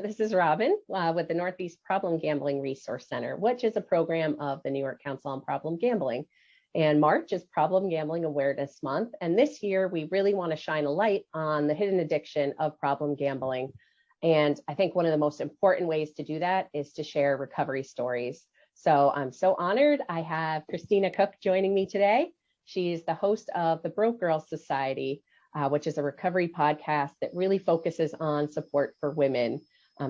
This is Robin with the Northeast Problem Gambling Resource Center, which is a program of the New York Council on Problem Gambling. And March is Problem Gambling Awareness Month. And this year, we really want to shine a light on the hidden addiction of problem gambling. And I think one of the most important ways to do that is to share recovery stories. So I'm so honored. I have Christina Cook joining me today. She's the host of the Broke Girls Society, which is a recovery podcast that really focuses on support for women.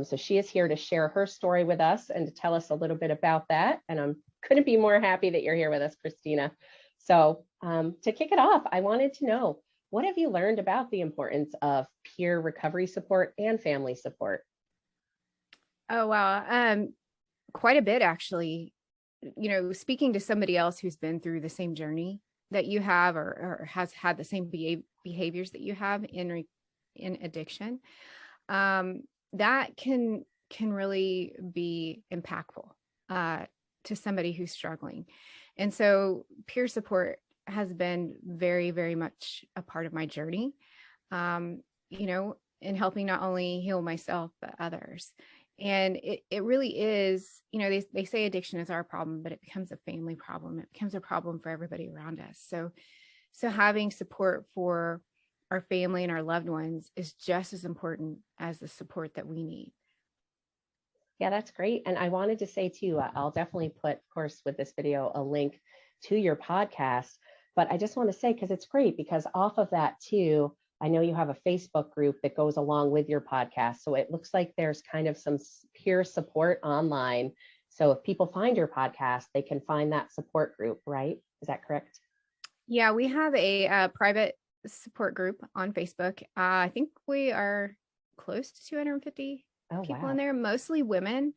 So she is here to share her story with us and to tell us a little bit about that. And I couldn't be more happy that you're here with us, Christina. So to kick it off, I wanted to know, what have you learned about the importance of peer recovery support and family support? Oh, wow. Quite a bit, actually. You know, speaking to somebody else who's been through the same journey that you have, or has had the same behaviors that you have in addiction, that can really be impactful to somebody who's struggling. And so peer support has been very, very much a part of my journey, you know, in helping not only heal myself, but others. And it really is, you know, they say addiction is our problem, but it becomes a family problem. It becomes a problem for everybody around us. So having support for our family and our loved ones is just as important as the support that we need. Yeah, that's great. And I wanted to say too, I'll definitely put, of course, with this video, a link to your podcast. But I just want to say, because it's great, because off of that too, I know you have a Facebook group that goes along with your podcast. So it looks like there's kind of some peer support online. So if people find your podcast, they can find that support group, right? Is that correct? Yeah, we have a private support group on Facebook. I think we are close to 250 people in there, mostly women.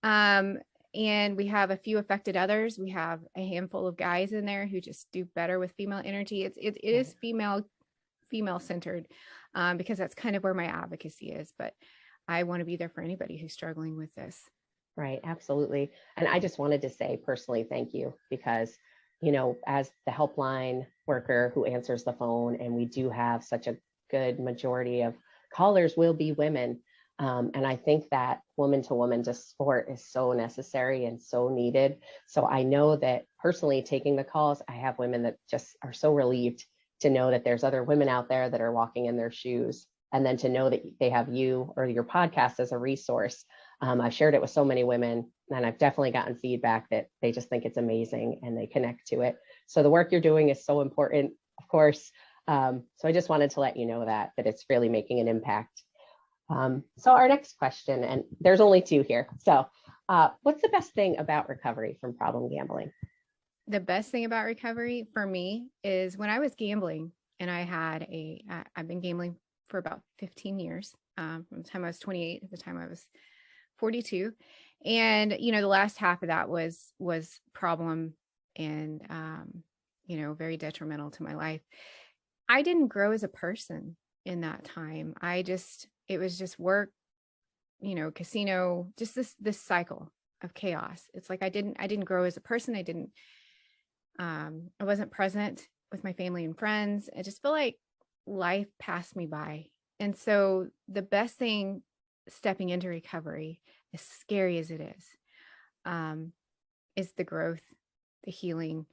And we have a few affected others. We have a handful of guys in there who just do better with female energy. It is female centered, because that's kind of where my advocacy is, but I want to be there for anybody who's struggling with this. Right, absolutely. And I just wanted to say personally, thank you, because, you know, as the helpline worker who answers the phone, and we do have such a good majority of callers will be women. And I think that woman to woman support is so necessary and so needed. So I know that personally taking the calls, I have women that just are so relieved to know that there's other women out there that are walking in their shoes, and then to know that they have you or your podcast as a resource. I've shared it with so many women, and I've definitely gotten feedback that they just think it's amazing and they connect to it. So the work you're doing is so important, of course. So I just wanted to let you know that it's really making an impact. So our next question, and there's only two here. So what's the best thing about recovery from problem gambling? The best thing about recovery for me is when I was gambling, and I've been gambling for about 15 years, from the time I was 28 to the time I was 42. And, you know, the last half of that was problem and, you know, very detrimental to my life. I didn't grow as a person in that time. It was just work, you know, casino, just this cycle of chaos. It's like I didn't grow as a person. I wasn't present with my family and friends. I just feel like life passed me by. And so the best thing stepping into recovery, as scary as it is the growth, the healing.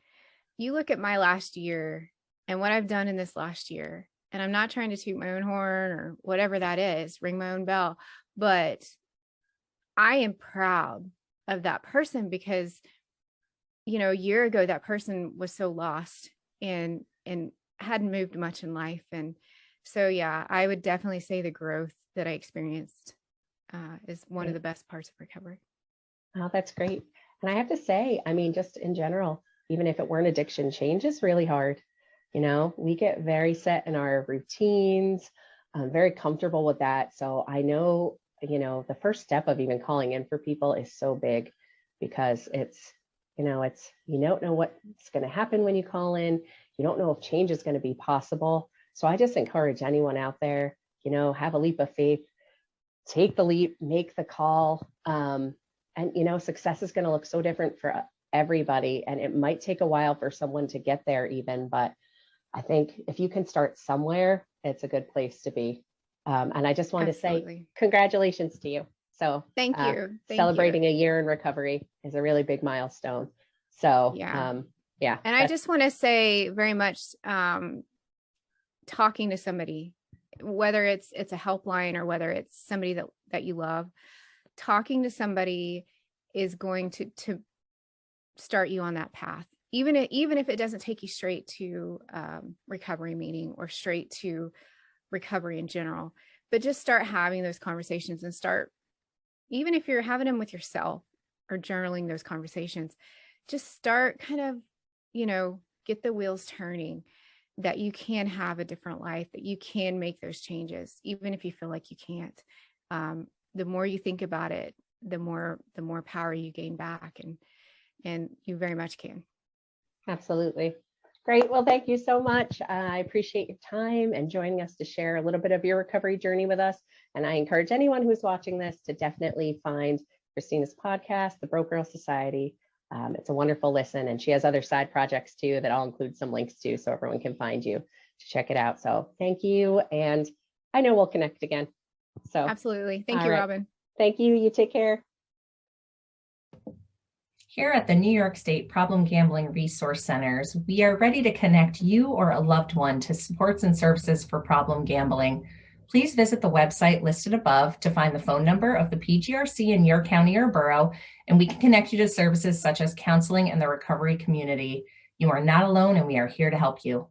You look at my last year and what I've done in this last year, and I'm not trying to toot my own horn or whatever that is, ring my own bell, but I am proud of that person, because you know, a year ago, that person was so lost and hadn't moved much in life. And so, yeah, I would definitely say the growth that I experienced is one of the best parts of recovery. Oh, that's great. And I have to say, I mean, just in general, even if it weren't addiction, change is really hard. You know, we get very set in our routines. I'm very comfortable with that. So I know, you know, the first step of even calling in for people is so big, because you don't know what's going to happen when you call in. You don't know if change is going to be possible. So I just encourage anyone out there, you know, have a leap of faith, take the leap, make the call. And, you know, success is going to look so different for everybody. And it might take a while for someone to get there even, but I think if you can start somewhere, it's a good place to be. And I just want to say Absolutely. congratulations to you. So Thank you. Thank you. celebrating a year in recovery is a really big milestone. So Yeah. yeah. And I just want to say very much talking to somebody, whether it's a helpline or whether it's somebody that you love, talking to somebody is going to start you on that path. Even if it doesn't take you straight to recovery meeting or straight to recovery in general, but just start having those conversations and start, even if you're having them with yourself or journaling those conversations, just start kind of, get the wheels turning, that you can have a different life, that you can make those changes, even if you feel like you can't. The more you think about it, the more power you gain back, and you very much can. Absolutely. Great. Well, thank you so much. I appreciate your time and joining us to share a little bit of your recovery journey with us. And I encourage anyone who's watching this to definitely find Christina's podcast, The Broke Girl Society. It's a wonderful listen, and she has other side projects too that I'll include some links to so everyone can find you to check it out. So thank you. And I know we'll connect again. So absolutely. Thank you, right. Robin. Thank you. You take care. Here at the New York State Problem Gambling Resource Centers, we are ready to connect you or a loved one to supports and services for problem gambling. Please visit the website listed above to find the phone number of the PGRC in your county or borough, and we can connect you to services such as counseling and the recovery community. You are not alone, and we are here to help you.